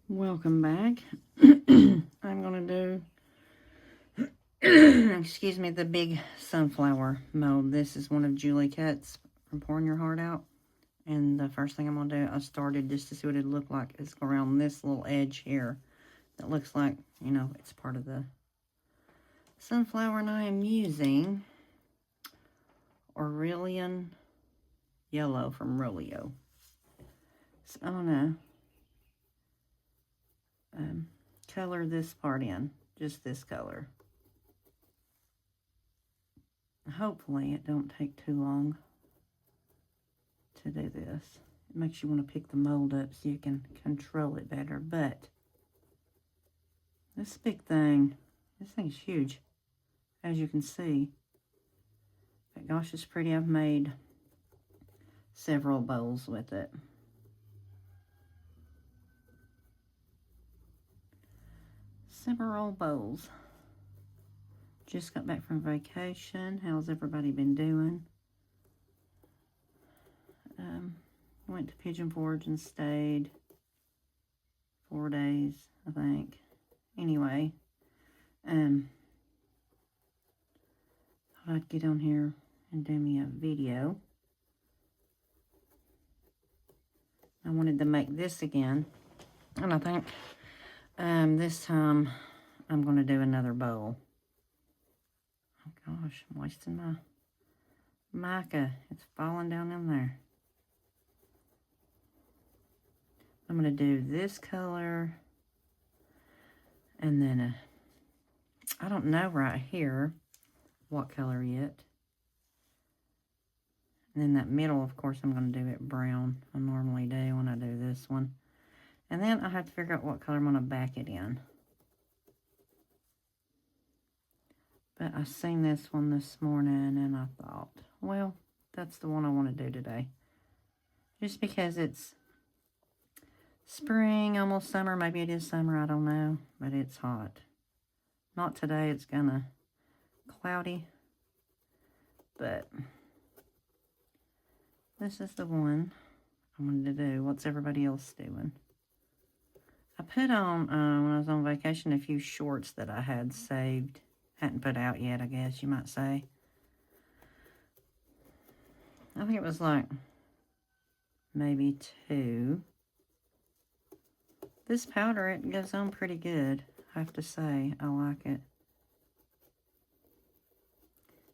Welcome back. I'm going to do, excuse me, the big sunflower mold. This is one of Julie Cut's from Pouring Your Heart Out. And the first thing I'm going to do, I started just to see what it looked like. It's around this little edge here that looks like, you know, it's part of the sunflower. And I am using Aurelian Yellow from Rolio. So I'm going to color this part in, just this color. Hopefully it don't take too long to do this. It makes you want to pick the mold up so you can control it better. But this thing's huge, as you can see. But gosh, it's pretty. I've made several bowls with it. Several bowls. Just got back from vacation. How's everybody been doing? Went to Pigeon Forge and stayed 4 days, I think. Anyway, thought I'd get on here and do me a video. I wanted to make this again, and I think this time I'm going to do another bowl. Oh gosh, I'm wasting my mica. It's falling down in there. I'm going to do this color, and then I don't know right here what color yet. And then that middle, of course, I'm going to do it brown. I normally do when I do this one. And then I have to figure out what color I'm going to back it in. But I seen this one this morning, and I thought, well, that's the one I want to do today. Just because it's spring, almost summer. Maybe it is summer, I don't know. But it's hot. Not today, it's kind of cloudy. But this is the one I wanted to do. What's everybody else doing? I put on, when I was on vacation, a few shorts that I had saved. Hadn't put out yet, I guess you might say. I think it was like maybe 2. This powder, it goes on pretty good, I have to say. I like it.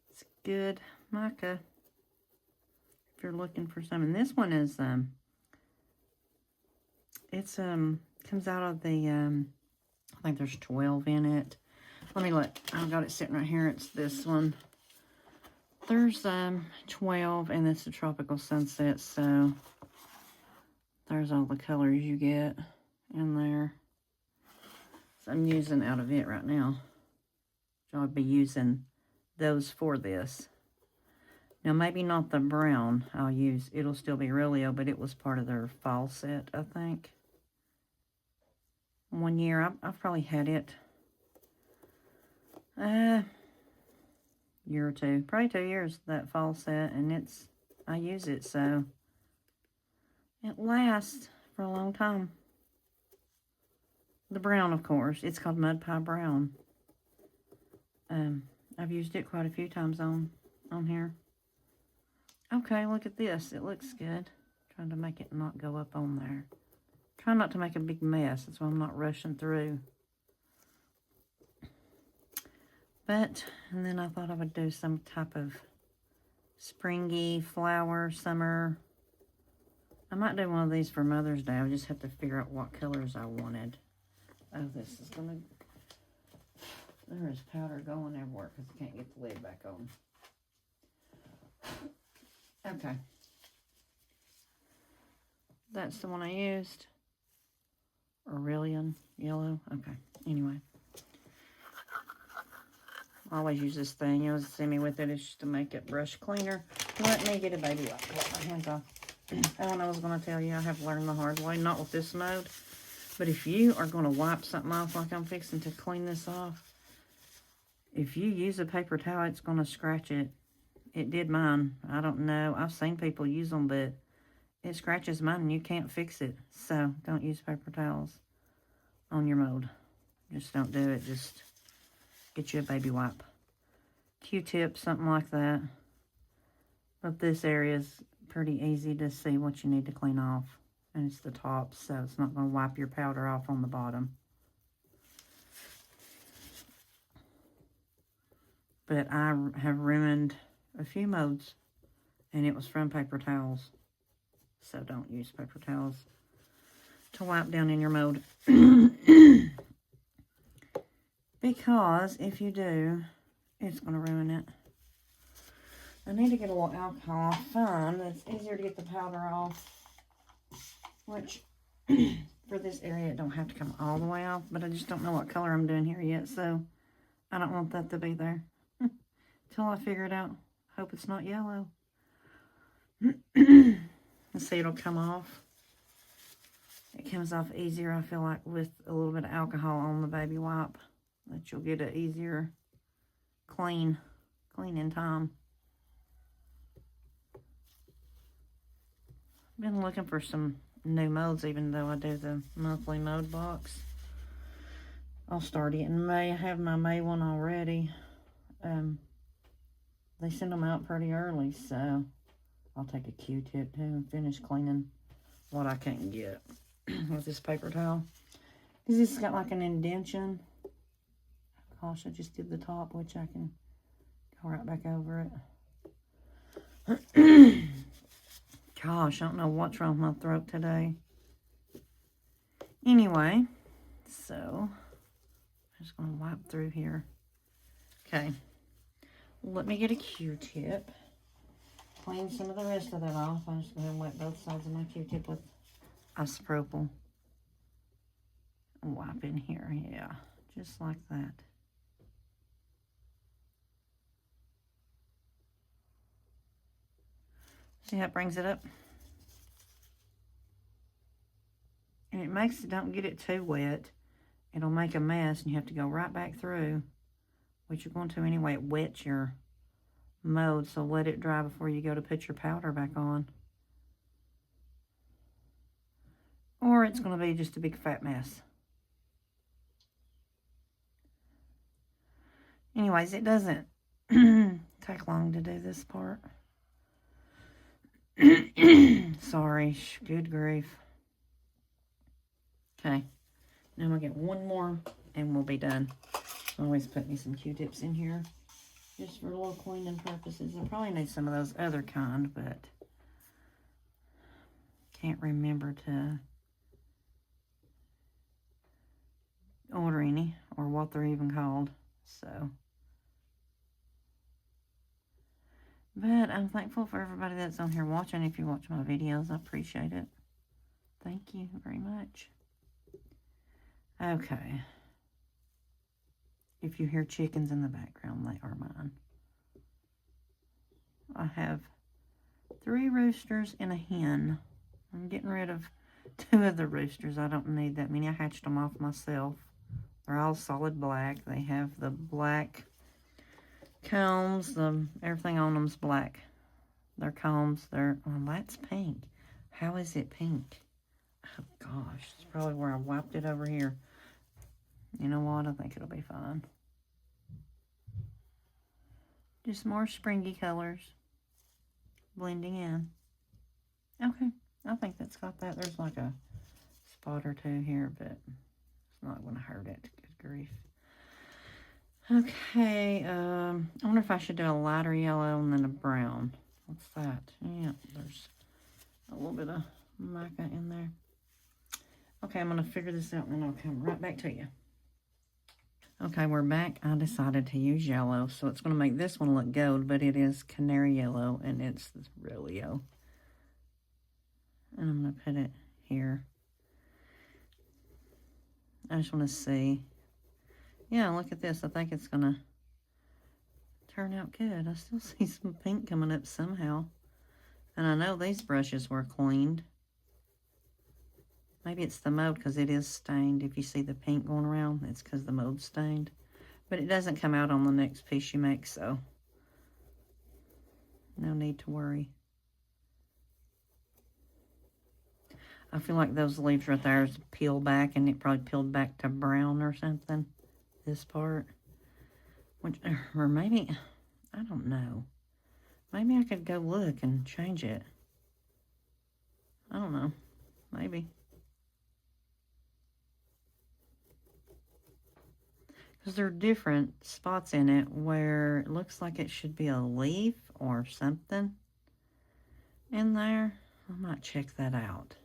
It's good mica if you're looking for some. And this one is, it's, comes out of the, I think there's 12 in it. Let me look. I've got it sitting right here. It's this one. There's 12, and it's a tropical sunset, so there's all the colors you get in there. So I'm using out of it right now. So I'll be using those for this. Now, maybe not the brown I'll use. It'll still be Rolio, but it was part of their fall set, I think. One year, I've probably had it year or two, probably 2 years, that fall set, and I use it, so it lasts for a long time. The brown, of course, it's called Mud Pie Brown. I've used it quite a few times on here. Okay, look at this. It looks good. Trying to make it not go up on there. Try not to make a big mess. That's why I'm not rushing through. But, and then I thought I would do some type of springy flower, summer. I might do one of these for Mother's Day. I just have to figure out what colors I wanted. Oh, this is going to, there is powder going everywhere because I can't get the lid back on. Okay. That's the one I used. Aurelian Yellow. Okay, anyway. I always use this thing. You always see me with it. It's just to make it brush cleaner. Let me get a baby wipe to wipe my hands off. Oh, and I was going to tell you, I have learned the hard way. Not with this mode. But if you are going to wipe something off like I'm fixing to clean this off, if you use a paper towel, it's going to scratch it. It did mine. I don't know. I've seen people use them, but it scratches mine and you can't fix it. So don't use paper towels. on your mold. Just don't do it. Just get you a baby wipe. Q-tip, something like that. But this area is pretty easy to see what you need to clean off. And it's the top, so it's not going to wipe your powder off on the bottom. But I have ruined a few molds, and it was from paper towels. So don't use paper towels to wipe down in your mold. Because if you do, it's going to ruin it. I need to get a little alcohol. I find that it's easier to get the powder off, which for this area it don't have to come all the way off, but I just don't know what color I'm doing here yet, so I don't want that to be there until I figure it out. Hope it's not yellow. Let's see, it'll come off. It comes off easier, I feel like, with a little bit of alcohol on the baby wipe, that you'll get an easier cleaning time. Been looking for some new molds, even though I do the monthly mold box. I'll start it in May. I have my May one already. They send them out pretty early, so I'll take a Q-tip too and finish cleaning what I can't get with this paper towel. Because this has got like an indentation. Gosh, I just did the top, which I can go right back over it. Gosh, I don't know what's wrong with my throat today. Anyway, so I'm just going to wipe through here. Okay, let me get a Q-tip. Clean some of the rest of that off. I'm just going to wet both sides of my Q-tip with isopropyl. And wipe in here, yeah, just like that. See how it brings it up? And it makes it, don't get it too wet. It'll make a mess and you have to go right back through, which you're going to anyway. It wets your mold, so let it dry before you go to put your powder back on. Or it's going to be just a big fat mess. Anyways, it doesn't take long to do this part. Sorry, good grief. Okay, now I'm going to get one more and we'll be done. Always put me some Q-tips in here just for little cleaning purposes. I probably need some of those other kind, but can't remember to order any or what they're even called. So, but I'm thankful for everybody that's on here watching. If you watch my videos, I appreciate it. Thank you very much. Okay. If you hear chickens in the background, they are mine. I have 3 roosters and a hen. I'm getting rid of 2 of the roosters. I don't need that many. I hatched them off myself. They're all solid black. They have the black combs. Everything on them's black. Their combs, oh, that's pink. How is it pink? Oh, gosh. It's probably where I wiped it over here. You know what? I think it'll be fine. Just more springy colors. Blending in. Okay. I think that's got that. There's like a spot or 2 here, but it's not going to hurt it. Good grief. Okay. I wonder if I should do a lighter yellow and then a brown. What's that? Yeah, there's a little bit of mica in there. Okay, I'm going to figure this out and then I'll come right back to you. Okay, we're back. I decided to use yellow, so it's going to make this one look gold, but it is canary yellow, and it's really yellow. And I'm going to put it here. I just want to see. Yeah, look at this. I think it's going to turn out good. I still see some pink coming up somehow. And I know these brushes were cleaned. Maybe it's the mold because it is stained. If you see the pink going around, it's because the mold's stained. But it doesn't come out on the next piece you make, so no need to worry. I feel like those leaves right there is peeled back, and it probably peeled back to brown or something. This part. Which, or maybe, I don't know. Maybe I could go look and change it. I don't know. Maybe. Because there are different spots in it where it looks like it should be a leaf or something in there. I might check that out.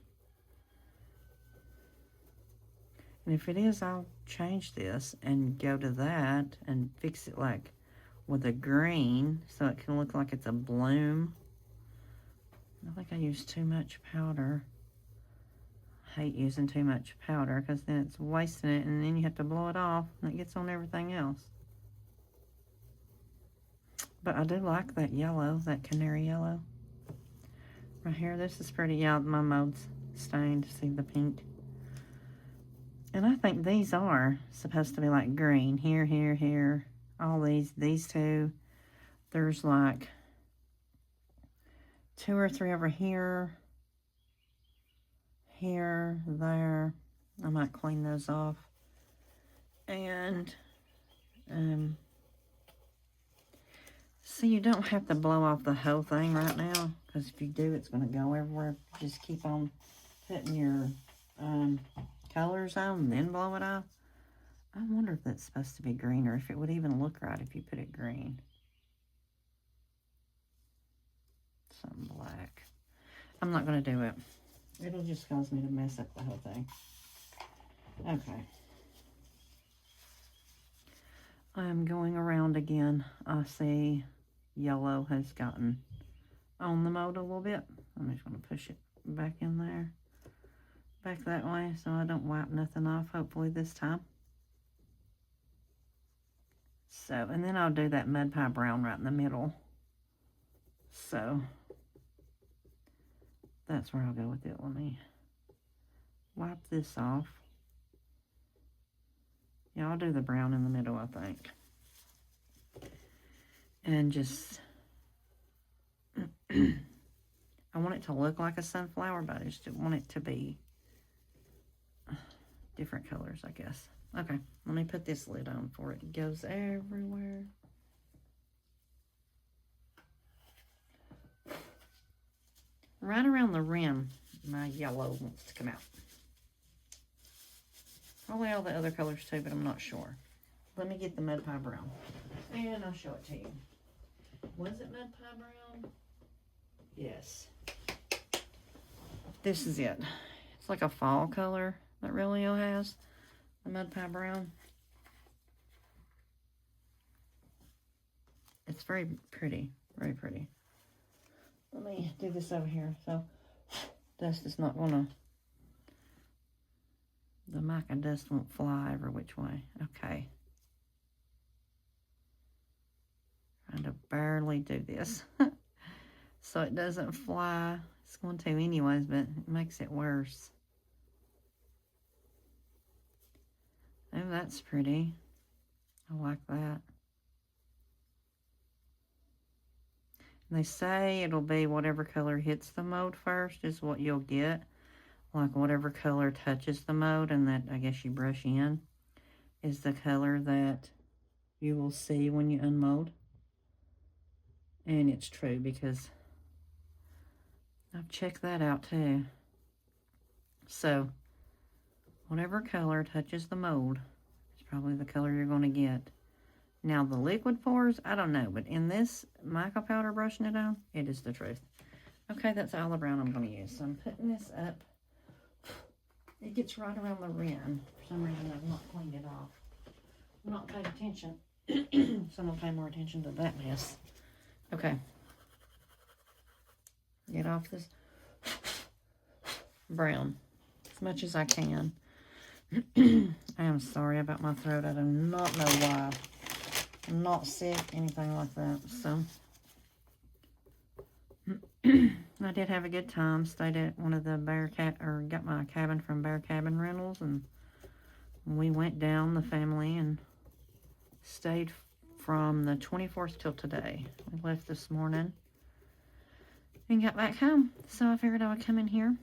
And if it is, I'll change this and go to that and fix it like with a green so it can look like it's a bloom. I think I used too much powder. I hate using too much powder because then it's wasting it and then you have to blow it off and it gets on everything else. But I do like that yellow, that canary yellow. Right here, this is pretty. Yeah, my mold's stained. See the pink? And I think these are supposed to be like green. Here, here, here. All these two. There's like 2 or 3 over here. Here, there. I might clean those off. And, see, you don't have to blow off the whole thing right now. Because if you do, it's going to go everywhere. Just keep on putting your colors on and then blow it off. I wonder if that's supposed to be green or if it would even look right if you put it green. Some black. I'm not going to do it. It'll just cause me to mess up the whole thing. Okay. I'm going around again. I see yellow has gotten on the mold a little bit. I'm just going to push it back in there. Back that way so I don't wipe nothing off, hopefully this time. So, and then I'll do that mud pie brown right in the middle. So, that's where I'll go with it. Let me wipe this off. Yeah, I'll do the brown in the middle, I think. And just, I want it to look like a sunflower, but I just want it to be different colors, I guess. Okay, let me put this lid on before it goes everywhere. Right around the rim, my yellow wants to come out. Probably all the other colors too, but I'm not sure. Let me get the mud pie brown, and I'll show it to you. Was it mud pie brown? Yes. This is it. It's like a fall color that Relio has, the mud pie brown. It's very pretty, very pretty. Let me do this over here so dust is not gonna, the mica dust won't fly every which way. Okay. Trying to barely do this so it doesn't fly. It's going to anyways, but it makes it worse. Oh, that's pretty. I like that. They say it'll be whatever color hits the mold first is what you'll get. Like whatever color touches the mold and that I guess you brush in is the color that you will see when you unmold. And it's true because I've checked that out too. So whatever color touches the mold is probably the color you're going to get. Now, the liquid pours, I don't know, but in this mica powder brushing it on, it is the truth. Okay, that's all the brown I'm going to use. So I'm putting this up. It gets right around the rim. For some reason, I've not cleaned it off. I'm not paying attention. So I'm going to pay more attention to that mess. Okay. Get off this brown as much as I can. I am sorry about my throat. I do not know why. I'm not sick, anything like that. So I did have a good time. Stayed at one of the got my cabin from Bear Cabin Rentals, and we went down, the family, and stayed from the 24th till today. We left this morning and got back home. So I figured I would come in here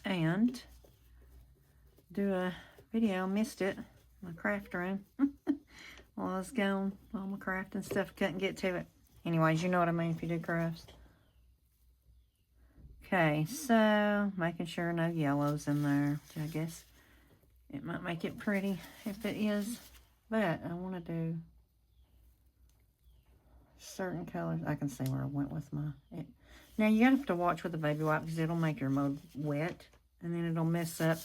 and do a video. Missed it. My craft room. While I was gone, all my crafting stuff, couldn't get to it. Anyways, you know what I mean if you do crafts. Okay, so making sure no yellows in there. I guess it might make it pretty if it is. But I want to do certain colors. I can see where I went with my... Now, you have to watch with the baby wipe because it'll make your mold wet. And then it'll mess up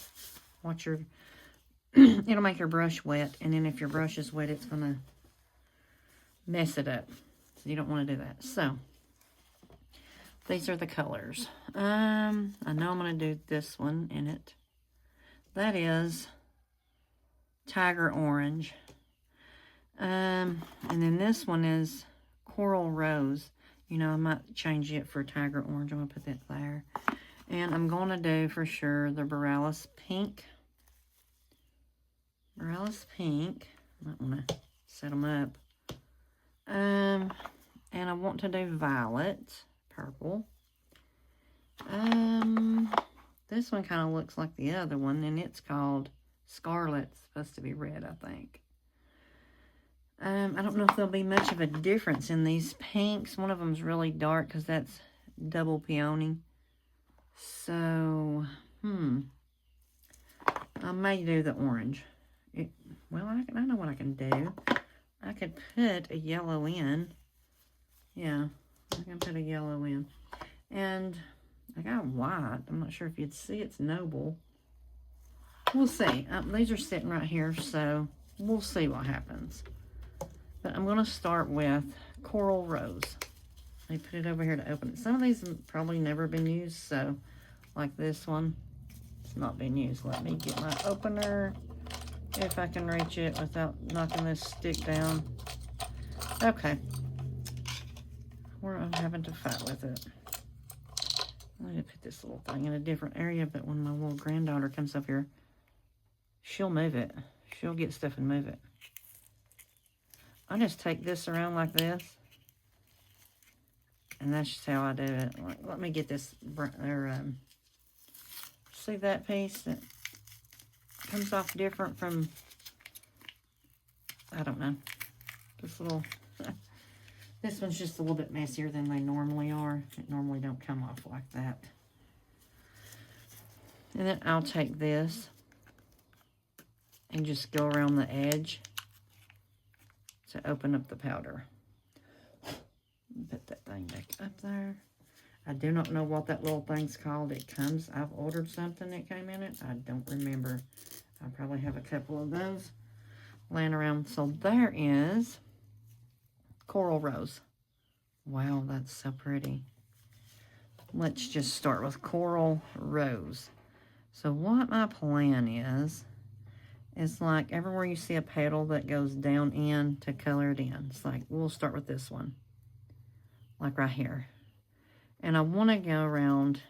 what your... it'll make your brush wet. And then if your brush is wet, it's going to mess it up. So you don't want to do that. So, these are the colors. I know I'm going to do this one in it. That is Tiger Orange. And then this one is Coral Rose. You know, I might change it for Tiger Orange. I'm going to put that there. And I'm going to do, for sure, the Borealis Pink. Borealis Pink. Might want to set them up. And I want to do Violet. Purple. This one kind of looks like the other one, and it's called Scarlet. It's supposed to be red, I think. I don't know if there'll be much of a difference in these pinks. One of them's really dark because that's double peony. So, I may do the orange. Well, I know what I can do. I could put a yellow in. Yeah, I can put a yellow in. And I got white. I'm not sure if you'd see it's noble. We'll see. These are sitting right here, so we'll see what happens. But I'm going to start with Coral Rose. Let me put it over here to open it. Some of these have probably never been used, so like this one, it's not been used. Let me get my opener, if I can reach it without knocking this stick down. Okay. I'm having to fight with it. I'm going to put this little thing in a different area, but when my little granddaughter comes up here, she'll move it. She'll get stuff and move it. I just take this around like this. And that's just how I do it. Let me get this, see that piece that comes off different from, I don't know, this little, this one's just a little bit messier than they normally are. It normally don't come off like that. And then I'll take this and just go around the edge to open up the powder. Put that thing back up there. I do not know what that little thing's called. It comes, I've ordered something that came in it. I don't remember. I probably have a couple of those laying around. So there is Coral Rose. Wow, that's so pretty. Let's just start with Coral Rose. So what my plan is like everywhere you see a petal that goes down in to color it in. It's like, we'll start with this one. Like right here. And I want to go around.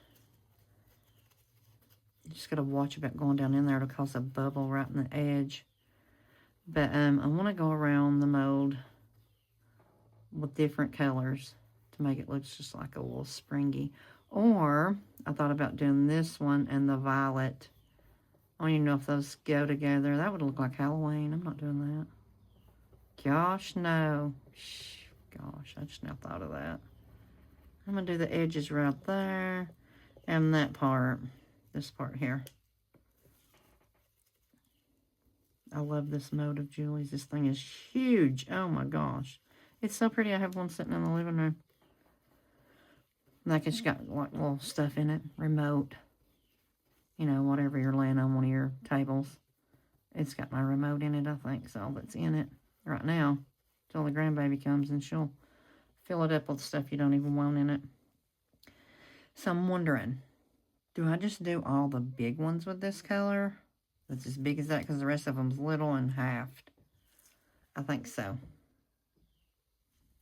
You just got to watch about going down in there. It'll cause a bubble right in the edge. But I want to go around the mold with different colors to make it look just like a little springy. Or I thought about doing this one and the violet. I don't even know if those go together. That would look like Halloween. I'm not doing that. Gosh, no. Gosh, I just now thought of that. I'm going to do the edges right there. And that part. This part here. I love this mold of Julie's. This thing is huge. Oh my gosh. It's so pretty. I have one sitting in the living room. Like it's got like little stuff in it. Remote. You know, whatever you're laying on one of your tables. It's got my remote in it, I think. It's all that's in it right now. Till the grandbaby comes and she'll fill it up with stuff you don't even want in it. So I'm wondering, do I just do all the big ones with this color? That's as big as that because the rest of them's little and halved. I think so.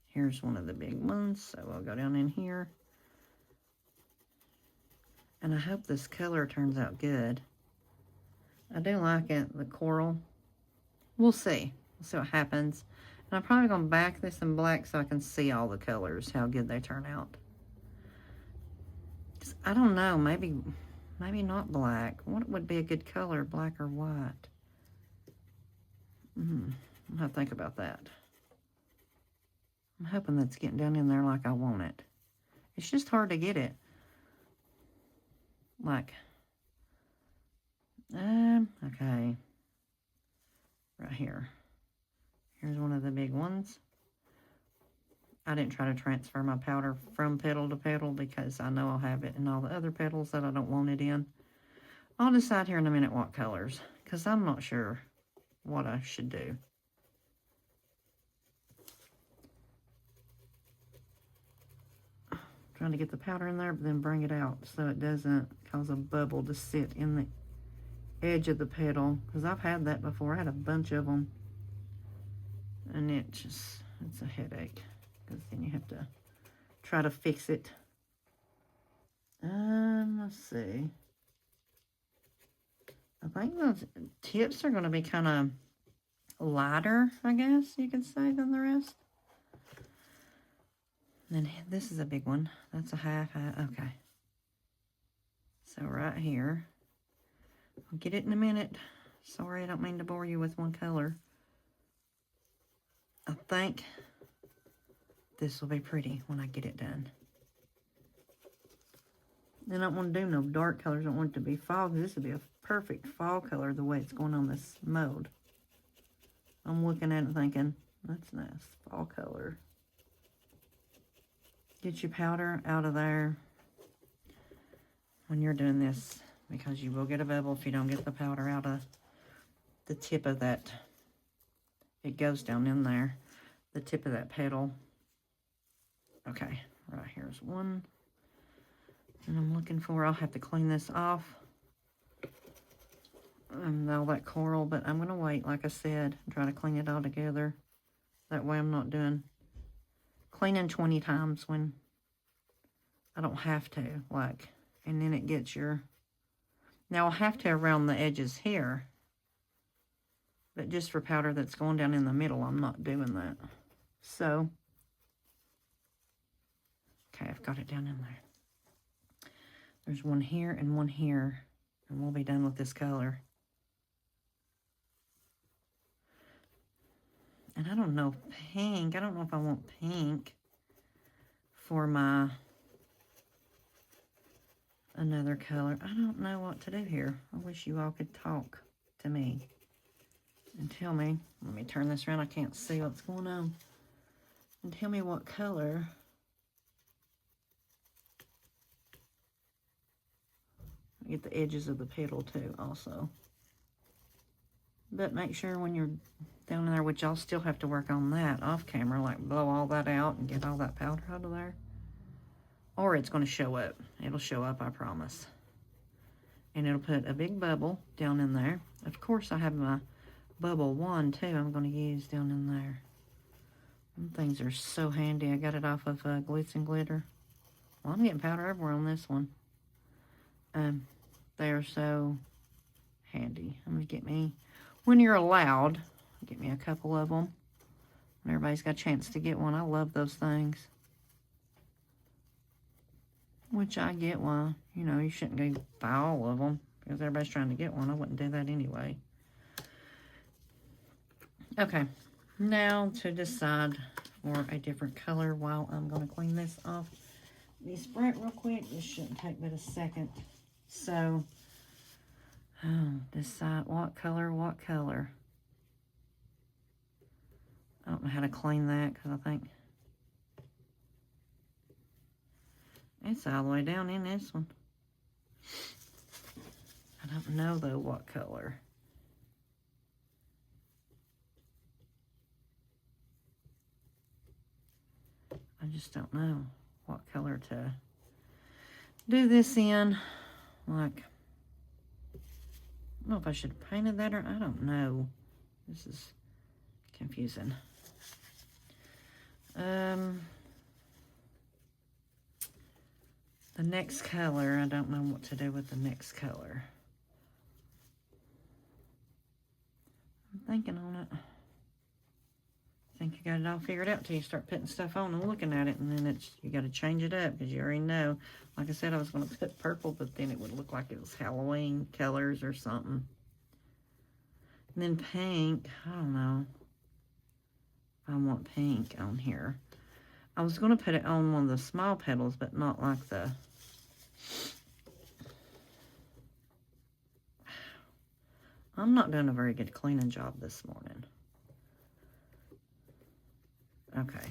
Here's one of the big ones. So I'll go down in here. And I hope this color turns out good. I do like it, the coral. We'll see. We'll see what happens. And I'm probably going to back this in black so I can see all the colors, how good they turn out. I don't know, maybe maybe not black. What would be a good color, black or white? I'll have to think about that. I'm hoping that's getting down in there like I want it. It's just hard to get it. Like, okay. Right here. Here's one of the big ones. I didn't try to transfer my powder from petal to petal because I know I'll have it in all the other petals that I don't want it in. I'll decide here in a minute what colors, because I'm not sure what I should do. Trying to get the powder in there, but then bring it out so it doesn't cause a bubble to sit in the edge of the petal, because I've had that before. I had a bunch of them, and it's a headache, because then you have to try to fix it. Let's see. I think those tips are going to be kind of lighter, I guess you could say, than the rest. And then this is a big one. That's a half. Okay. So right here. I'll get it in a minute. Sorry, I don't mean to bore you with one color. I think this will be pretty when I get it done. I don't want to do no dark colors. I don't want it to be fall, because this would be a perfect fall color the way it's going on this mold. I'm looking at it thinking, that's nice. Fall color. Get your powder out of there when you're doing this, because you will get a bubble if you don't get the powder out of the tip of that. It goes down in there, the tip of that petal. Okay, right here's one. And I'm looking for, I'll have to clean this off and all that coral, but I'm going to wait, like I said, try to clean it all together. That way I'm not doing cleaning 20 times when I don't have to, like, and then it gets your, now I'll have to around the edges here, but just for powder that's going down in the middle, I'm not doing that. So, okay, I've got it down in there. There's one here and one here, and we'll be done with this color. And I don't know, pink. I don't know if I want pink for my another color. I don't know what to do here. I wish you all could talk to me and tell me. Let me turn this around. I can't see what's going on. And tell me what color. Get the edges of the petal too also. But make sure when you're down in there, which I'll still have to work on that off camera, like blow all that out and get all that powder out of there. Or it's going to show up. It'll show up, I promise. And it'll put a big bubble down in there. Of course, I have my bubble one too I'm going to use down in there. Them things are so handy. I got it off of Glitz and Glitter. Well, I'm getting powder everywhere on this one. They are so handy. I'm going to get me, when you're allowed, get me a couple of them. When everybody's got a chance to get one. I love those things. Which I get why, you know, you shouldn't go buy all of them, because everybody's trying to get one. I wouldn't do that anyway. Okay, now to decide for a different color while I'm going to clean this off. Let me spray it real quick. This shouldn't take but a second. So, decide what color, what color. I don't know how to clean that, because I think it's all the way down in this one. I don't know, though, what color. I just don't know what color to do this in. Like, I don't know if I should have painted that or I don't know. This is confusing. The next color, I don't know what to do with the next color. I'm thinking on it. think you got it all figured out till you start putting stuff on and looking at it, and then you got to change it up because you already know. Like I said, I was going to put purple, but then it would look like it was Halloween colors or something. And then pink, I don't know if I want pink on here. I was going to put it on one of the small petals, but not like the... I'm not doing a very good cleaning job this morning. Okay.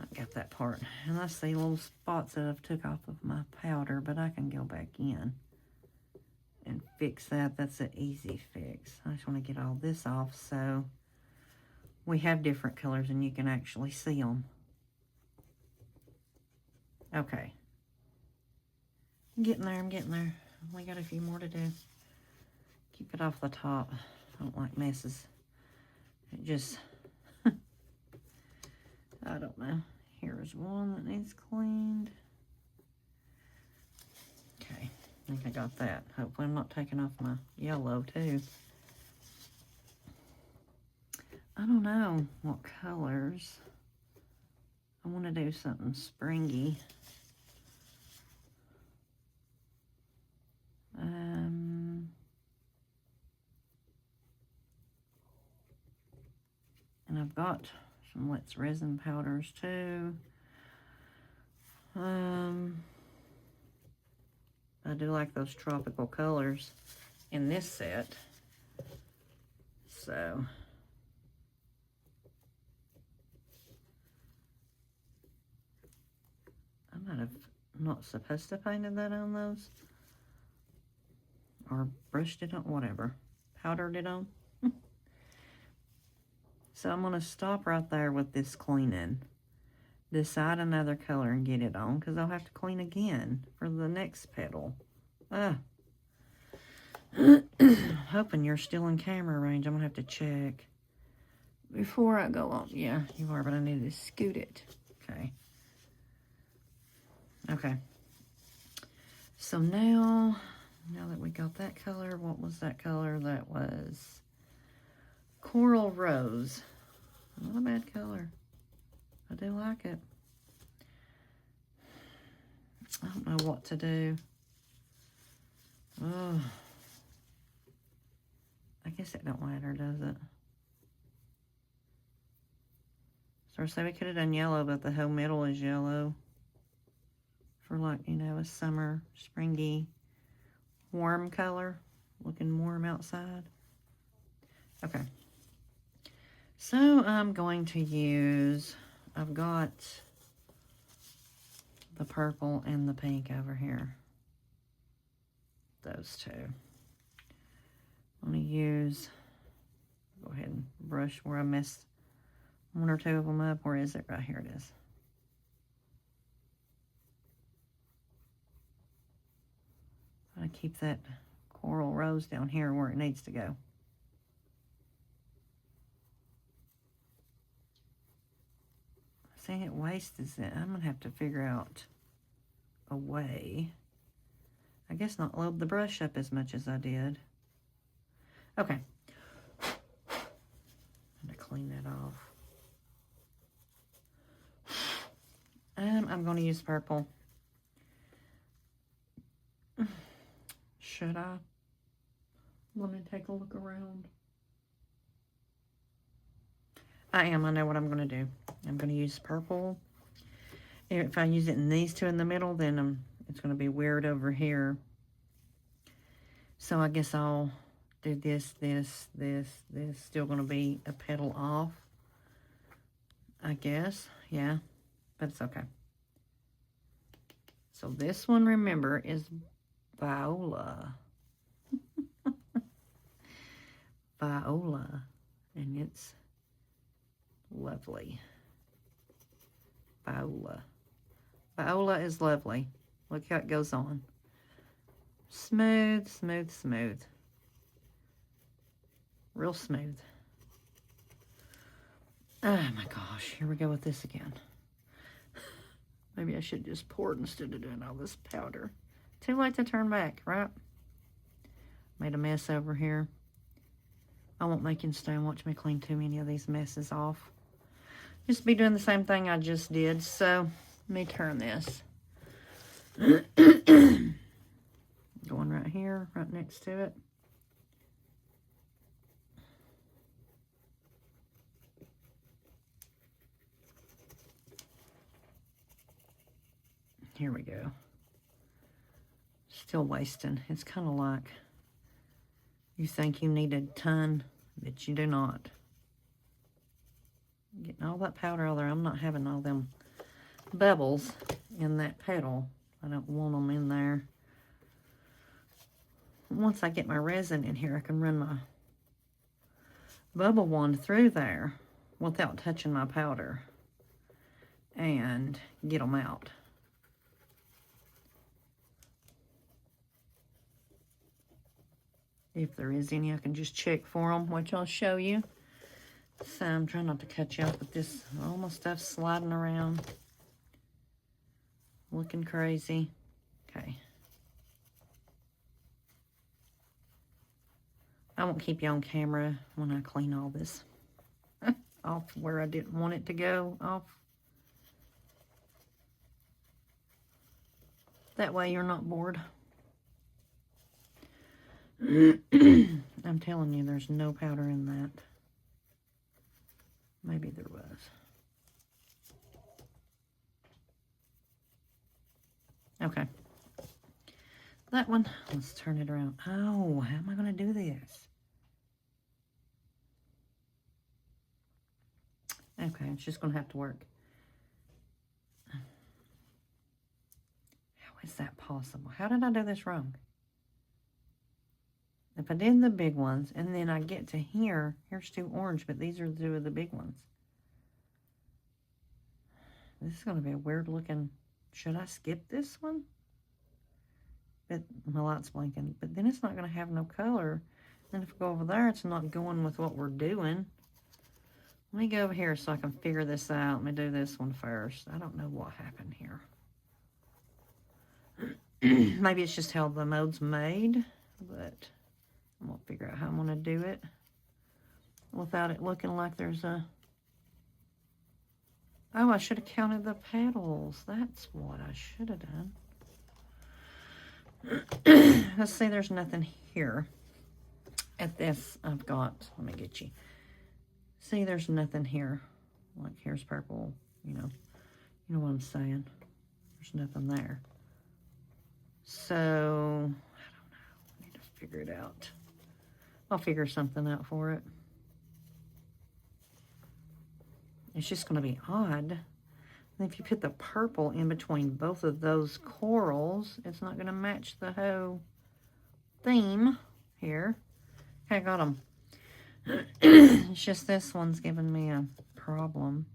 I got that part. And I see little spots that I've took off of my powder, but I can go back in and fix that. That's an easy fix. I just want to get all this off so we have different colors and you can actually see them. Okay. I'm getting there, I'm getting there. We got a few more to do. Keep it off the top. I don't like messes. It just... I don't know. Here's one that needs cleaned. Okay, I think I got that. Hopefully I'm not taking off my yellow too. I don't know what colors. I want to do something springy. And I've got some Let's resin powders too. I do like those tropical colors in this set. So I might have not supposed to painted that on those. Or brushed it on, whatever. Powdered it on. So I'm going to stop right there with this cleaning. Decide another color and get it on, because I'll have to clean again for the next petal. Hoping you're still in camera range. I'm going to have to check before I go on. Yeah, you are, but I need to scoot it. Okay. Okay. So now that we got that color, what was that color? That was Coral Rose. Not a bad color. I do like it. I don't know what to do. Oh, I guess it don't matter, does it? So I say we could have done yellow, but the whole middle is yellow. For like, you know, a summer, springy, warm color. Looking warm outside. Okay. So I'm going to use, I've got the purple and the pink over here. Those two. I'm going to use, go ahead and brush where I messed one or two of them up. Where is it? Right here it is. I keep that Coral Rose down here where it needs to go. See, it wastes it. I'm going to have to figure out a way. I guess not load the brush up as much as I did. Okay. I'm going to clean that off. I'm going to use purple. Should I? Let me take a look around. I know what I'm going to do. I'm going to use purple. If I use it in these two in the middle, then it's going to be weird over here. So I guess I'll do this. Still going to be a petal off. I guess. Yeah. But it's okay. So this one, remember, is Viola. Viola. And it's lovely. Viola. Viola is lovely. Look how it goes on. Smooth, smooth, smooth. Real smooth. Oh my gosh, here we go with this again. Maybe I should just pour it instead of doing all this powder. Too late to turn back, right? Made a mess over here. I won't make you stay and watch me clean too many of these messes off. Just be doing the same thing I just did. So, let me turn this. Going right here, right next to it. Here we go. Still wasting. It's kind of like you think you need a ton, but you do not. Getting all that powder out there. I'm not having all them bubbles in that petal. I don't want them in there. Once I get my resin in here, I can run my bubble wand through there without touching my powder and get them out. If there is any, I can just check for them, which I'll show you. So I'm trying not to cut you up with this. All my stuff's sliding around. Looking crazy. Okay. I won't keep you on camera when I clean all this off where I didn't want it to go off. That way you're not bored. I'm telling you, there's no powder in that. Maybe there was. Okay. That one, let's turn it around. Oh, how am I going to do this? Okay, it's just going to have to work. How is that possible? How did I do this wrong? If I did the big ones, and then I get to here, here's 2 orange, but these are 2 of the big ones. This is going to be a weird looking. Should I skip this one? But my light's blinking. But then it's not going to have no color. And if I go over there, it's not going with what we're doing. Let me go over here so I can figure this out. Let me do this one first. I don't know what happened here. Maybe it's just how the mold's made, but I'm going to figure out how I'm going to do it without it looking like there's a... Oh, I should have counted the petals. That's what I should have done. Let's see, there's nothing here. At this, I've got... Let me get you. See, there's nothing here. Like, here's purple, you know. You know what I'm saying? There's nothing there. So, I don't know. I need to figure it out. I'll figure something out for it. It's just going to be odd. And if you put the purple in between both of those corals, it's not going to match the whole theme here. Okay, I got them. It's just this one's giving me a problem.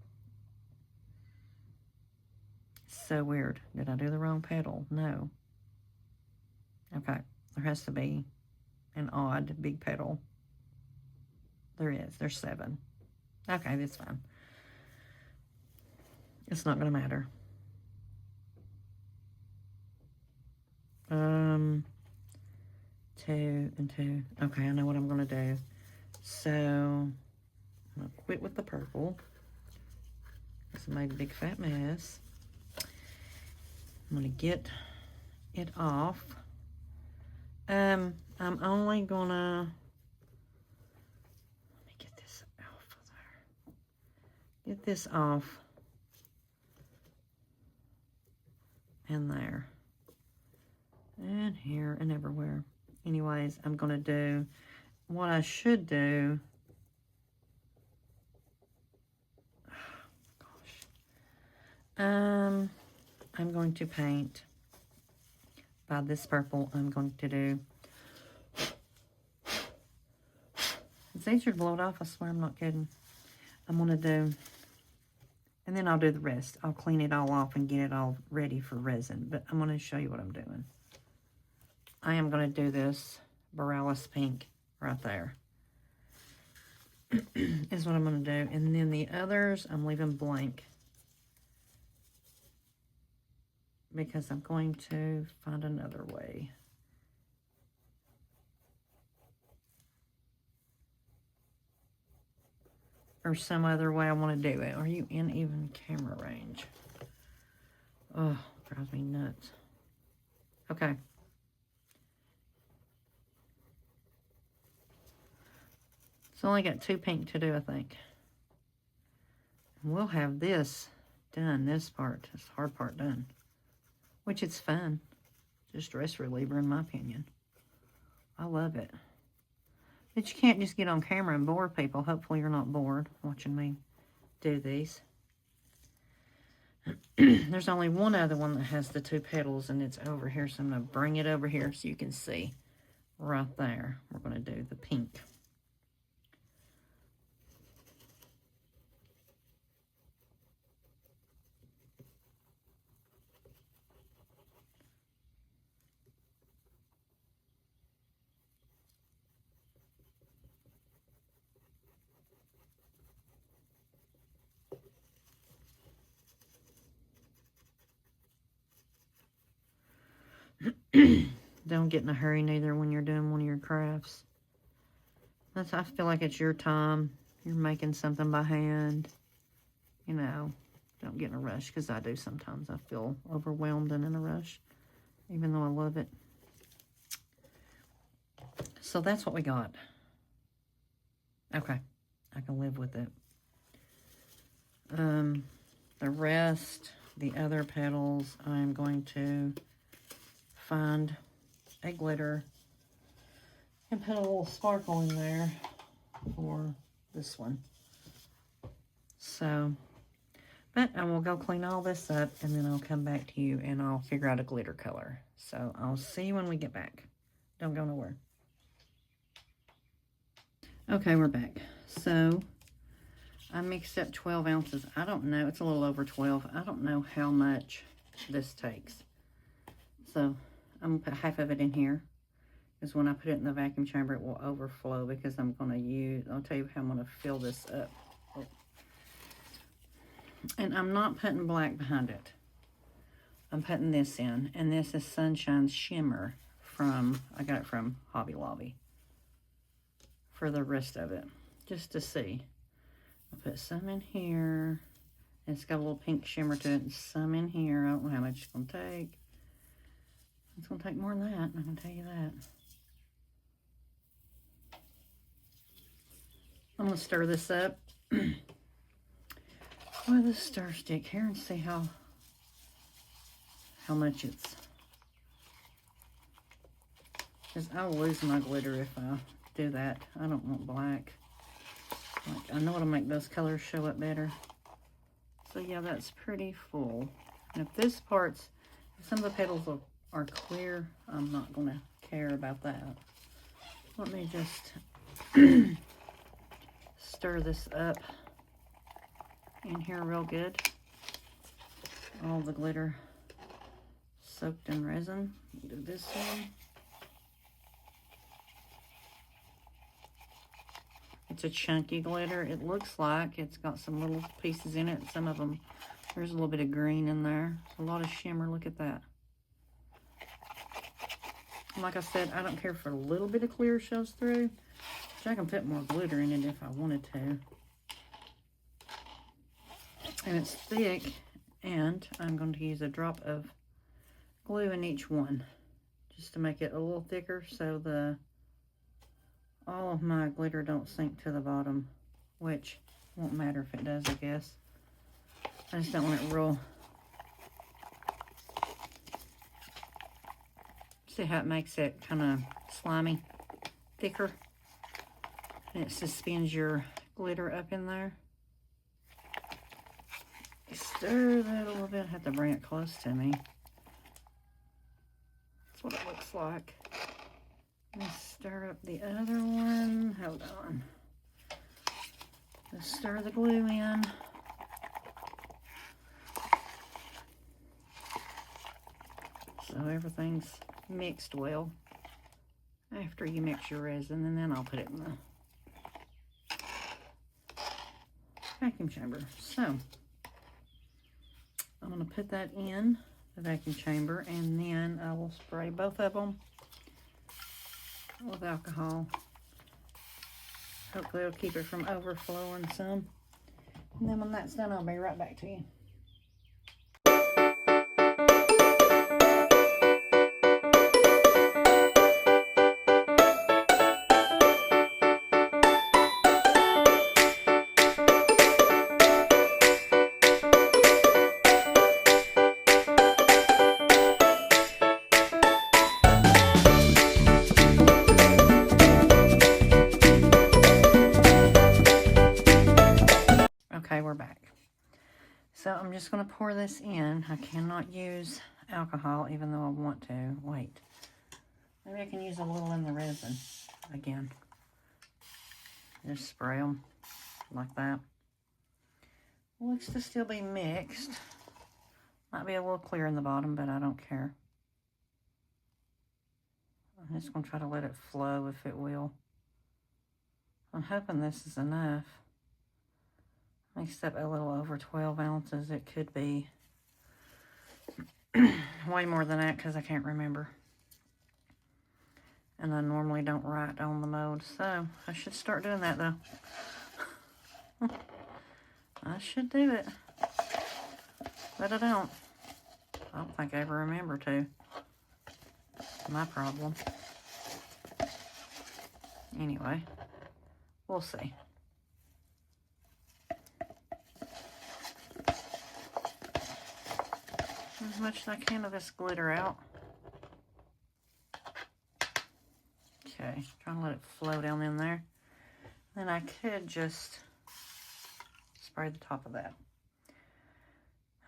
So weird. Did I do the wrong petal? No. Okay, there has to be an odd big petal. There is. There's 7. Okay, that's fine. It's not going to matter. 2 and 2. Okay, I know what I'm going to do. So, I'm going to quit with the purple. This made a big fat mess. I'm going to get it off. I'm only going to... Let me get this off of there. Get this off. And there. And here and everywhere. Anyways, I'm going to do what I should do. Oh, gosh. I'm going to paint by this purple. I'm going to do... It's easier to blow it off. I swear I'm not kidding. I'm going to do... And then I'll do the rest. I'll clean it all off and get it all ready for resin. But I'm going to show you what I'm doing. I am going to do this Borealis pink right there. Is what I'm going to do. And then the others, I'm leaving blank. Because I'm going to find another way. or some other way I want to do it. Are you in even camera range? Oh, drives me nuts. Okay. It's only got 2 pink to do, I think. And we'll have this done, this hard part done. Which it's fun. Just stress reliever in my opinion. I love it. But you can't just get on camera and bore people. Hopefully you're not bored watching me do these. There's only one other one that has the 2 petals, and it's over here. So I'm going to bring it over here so you can see right there. We're going to do the pink. Don't get in a hurry neither when you're doing one of your crafts. I feel like it's your time. You're making something by hand. You know, don't get in a rush, because I do sometimes. I feel overwhelmed and in a rush, even though I love it. So that's what we got. Okay, I can live with it. The rest, the other petals, I'm going to find a glitter and put a little sparkle in there for this one. So, but I will go clean all this up, and then I'll come back to you and I'll figure out a glitter color. So I'll see you when we get back. Don't go nowhere. Okay, we're back. So I mixed up 12 ounces. I don't know. It's a little over 12. I don't know how much this takes. So I'm going to put half of it in here, because when I put it in the vacuum chamber, it will overflow, because I'm going to use, I'll tell you how I'm going to fill this up. Oh. And I'm not putting black behind it. I'm putting this in, and this is Sunshine Shimmer from, I got it from Hobby Lobby, for the rest of it, just to see. I'll put some in here. It's got a little pink shimmer to it, and some in here. I don't know how much it's going to take. It's going to take more than that, I'm going to tell you that. I'm going to stir this up with a stir stick here and see how much it's. Because I'll lose my glitter if I do that. I don't want black. Like, I know it'll make those colors show up better. So yeah, that's pretty full. And if this part's, if some of the petals are clear, I'm not going to care about that. Let me just stir this up in here real good. All the glitter soaked in resin. Do this one. It's a chunky glitter. It looks like it's got some little pieces in it. Some of them, there's a little bit of green in there. It's a lot of shimmer. Look at that. Like I said, I don't care if a little bit of clear shows through. Which I can put more glitter in it if I wanted to. And it's thick. And I'm going to use a drop of glue in each one, just to make it a little thicker, so all of my glitter don't sink to the bottom, which won't matter if it does, I guess. I just don't want it real. See how it makes it kind of slimy, thicker, and it suspends your glitter up in there. Stir that a little bit. I have to bring it close to me. That's what it looks like. Let me stir up the other one. Hold on. Let's stir the glue in. So everything's mixed well. After you mix your resin, and then I'll put it in the vacuum chamber. So I'm going to put that in the vacuum chamber, and then I will spray both of them with alcohol. Hopefully it'll keep it from overflowing some. And then when that's done, I'll be right back to you. Okay, we're back. So I'm just going to pour this in. I cannot use alcohol even though I want to. Wait. Maybe I can use a little in the resin again. Just spray them like that. Looks to still be mixed. Might be a little clear in the bottom, but I don't care. I'm just going to try to let it flow if it will. I'm hoping this is enough. Mixed up a little over 12 ounces. It could be way more than that because I can't remember. And I normally don't write on the mold, so I should start doing that though. I should do it, but I don't. I don't think I ever remember to. My problem. Anyway, we'll see. As much as I can of this glitter out. Okay, trying to let it flow down in there. Then I could just spray the top of that.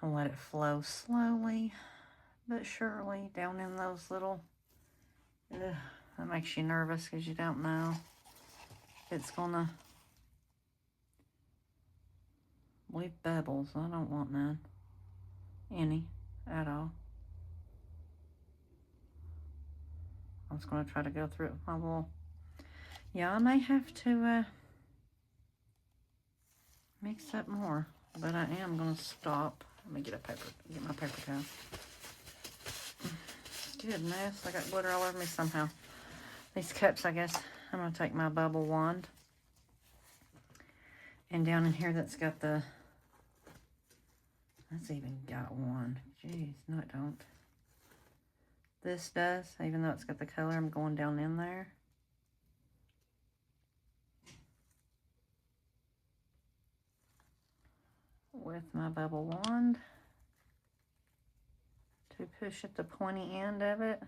And let it flow slowly but surely down in those little... that makes you nervous because you don't know if it's gonna leave bubbles. I don't want none. Any at all. I was going to try to go through it with my little... Yeah, I may have to mix up more, but I am going to stop. Let me get my paper towel. Goodness, I got glitter all over me somehow. These cups, I guess, I'm going to take my bubble wand. And down in here, that's got the... That's even got one. Jeez, no it don't. This does, even though it's got the color, I'm going down in there. With my bubble wand. To push at the pointy end of it.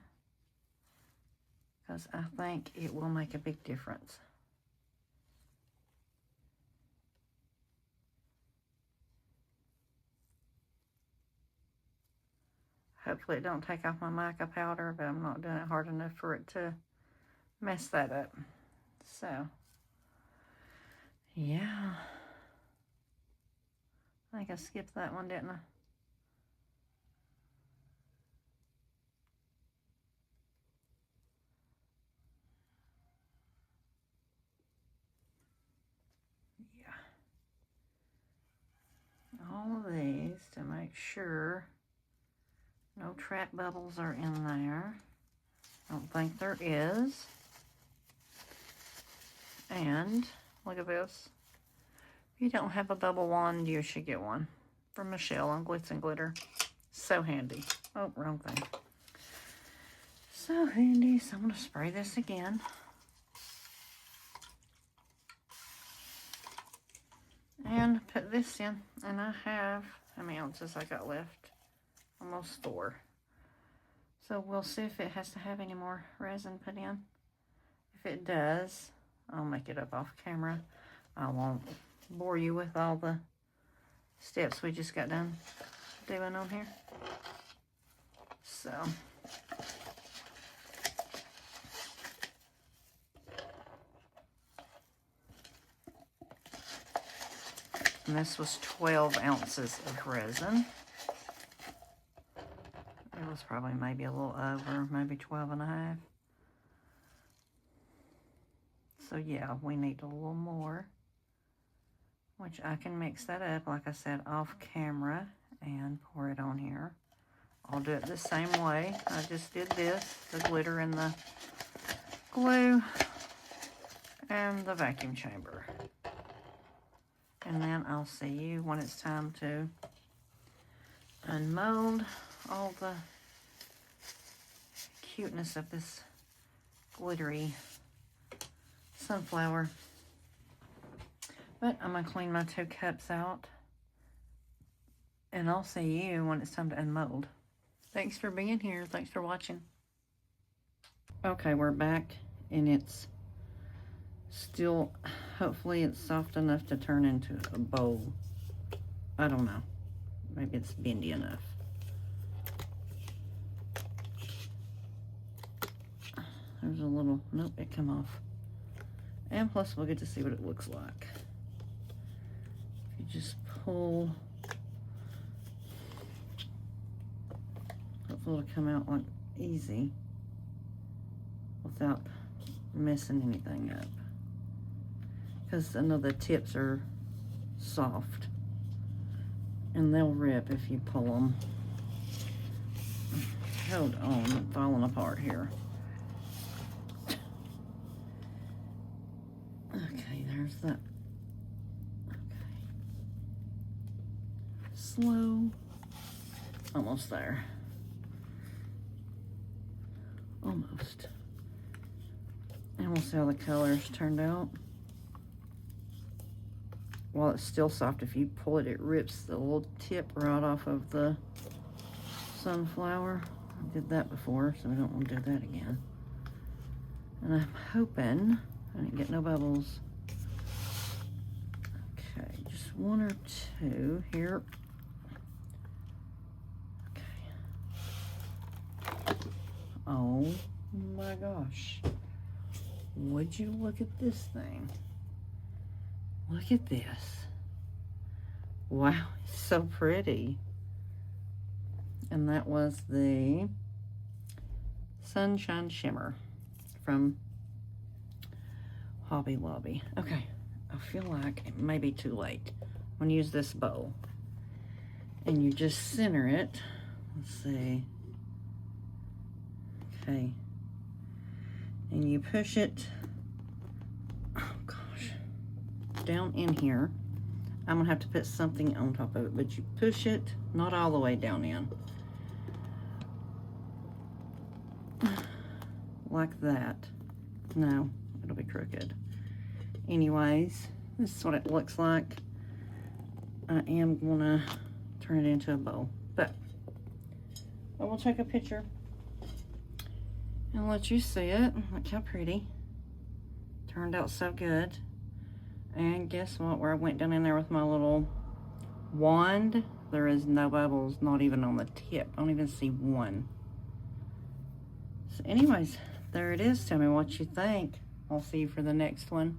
Because I think it will make a big difference. Hopefully it don't take off my mica powder, but I'm not doing it hard enough for it to mess that up. So, yeah. I think I skipped that one, didn't I? Yeah. All of these to make sure no trap bubbles are in there. I don't think there is. And look at this. If you don't have a bubble wand, you should get one from Michelle on Glitz and Glitter. So handy. Oh, wrong thing. So handy. So I'm going to spray this again. And put this in. And I have, how many ounces I got left? Almost 4. So we'll see if it has to have any more resin put in. If it does, I'll make it up off camera. I won't bore you with all the steps we just got done doing on here. So, and this was 12 ounces of resin. It was probably maybe a little over, maybe 12 and a half. So yeah, we need a little more, which I can mix that up, like I said, off camera and pour it on here. I'll do it the same way. I just did this, the glitter and the glue. and the vacuum chamber. And then I'll see you when it's time to unmold all the cuteness of this glittery sunflower. But I'm gonna clean my 2 cups out, and I'll see you when it's time to unmold. Thanks for being here. Thanks for watching. Okay, we're back, and it's still, hopefully it's soft enough to turn into a bowl. I don't know. Maybe it's bendy enough. There's a little, nope, it come off. And plus we'll get to see what it looks like. If you just pull, hopefully it'll come out like easy without messing anything up. Because I know the tips are soft and they'll rip if you pull them. Hold on, I'm falling apart here. Okay, there's that. Okay. Slow. Almost there. Almost. And we'll see how the colors turned out. While it's still soft, if you pull it, it rips the little tip right off of the sunflower. I did that before, so we don't want to do that again. And I'm hoping I didn't get no bubbles. Okay, just 1 or 2 here. Okay. Oh my gosh. Would you look at this thing? Look at this. Wow, it's so pretty. And that was the Sunshine Shimmer from Hobby Lobby. Okay, I feel like it may be too late. I'm gonna use this bowl. And you just center it. Let's see. Okay. And you push it, oh gosh, down in here. I'm gonna have to put something on top of it, but you push it, not all the way down in. Like that. No, it'll be crooked. Anyways, this is what it looks like. I am gonna turn it into a bowl, but I will take a picture and let you see it. Look how pretty. Turned out so good. And guess what? Where I went down in there with my little wand, there is no bubbles, not even on the tip. I don't even see one. So anyways, there it is. Tell me what you think. I'll see you for the next one.